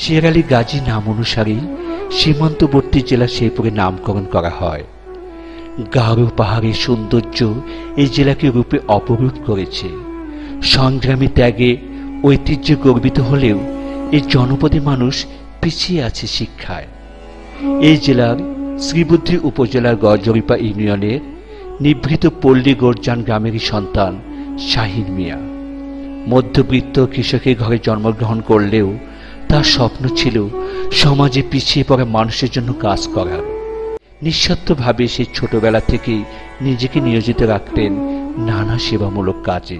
শের আলী গাজী নাম অনুসারে সীমান্তবর্তী জেলা শেরপুরে নামকরণ করা হয়। গারো পাহাড়ের সৌন্দর্য এই জেলাকে রূপে অপরূপ করেছে। সংগ্রামী ত্যাগে ঐতিহ্যে গর্বিত হলেও এই জনপদে মানুষ পিছিয়ে আছে শিক্ষায়। এই জেলার শ্রীবুদ্ধি উপজেলার গড়জরিপা ইউনিয়নের নিভৃত পল্লী গোরজান গ্রামেরই সন্তান শাহিন মিয়া। মধ্যবিত্ত কৃষকের ঘরে জন্মগ্রহণ করলেও তার স্বপ্ন ছিল সমাজে পিছিয়ে পড়া মানুষের জন্য কাজ করার। নিঃস্বার্থভাবে সে ছোটবেলা থেকেই নিজেকে নিয়োজিত রাখতেন নানা সেবামূলক কাজে।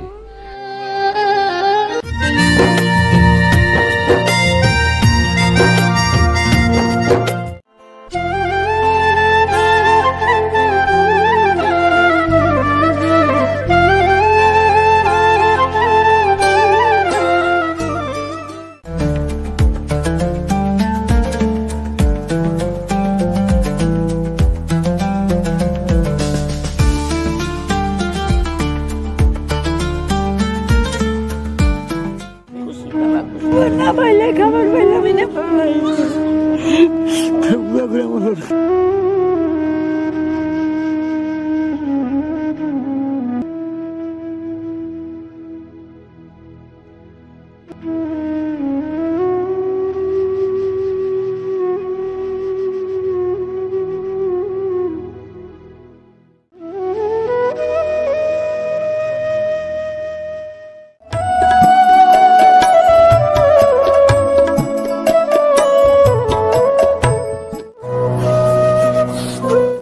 না পাইলে খাবার পাইলাম না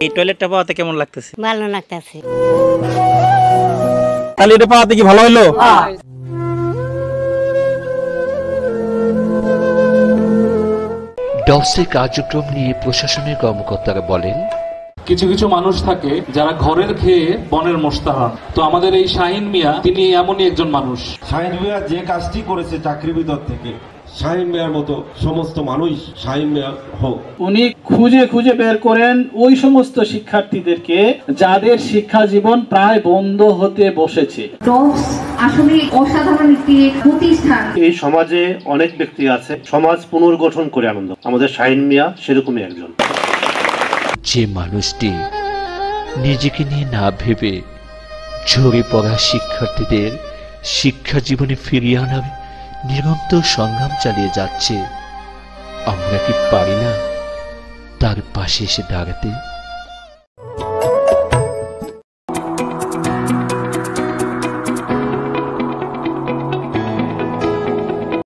এই টয়লেটটা পাওয়াতে কেমন লাগতেছে? ভালো লাগতেছে। তাহলে এটা পাওয়াতে কি ভালো হলো? ডসে কার্যক্রম নিয়ে প্রশাসনের কর্মকর্তারা বলেন, কিছু কিছু মানুষ থাকে যারা ঘরের খেয়ে বনের মশতা হন। তো আমাদের এই শাহিন মিয়া তিনি এমনই একজন মানুষ। শাহিন মিয়া যে কাজটি করেছে চাকরির ভিতর থেকে, শাহিন মিয়ার মতো সমস্ত মানুষ শাহিন মিয়া হোক। উনি খুঁজে খুঁজে বের করেন ওই সমস্ত শিক্ষার্থীদেরকে যাদের শিক্ষা জীবন প্রায় বন্ধ হতে বসেছে। আসলে অসাধারণ একটি প্রতিষ্ঠান। এই সমাজে অনেক ব্যক্তি আছে সমাজ পুনর্গঠন করে আনন্দ, আমাদের শাহিন মিয়া সেরকমই একজন। যে মানুষটি নিজেকে নিয়ে না ভেবে ঝরে পড়া শিক্ষার্থীদের শিক্ষা জীবনে ফিরিয়ে আনার নিরন্তর সংগ্রাম চালিয়ে যাচ্ছে, আমরা কি পারি না তার পাশে এসে দাঁড়াতে?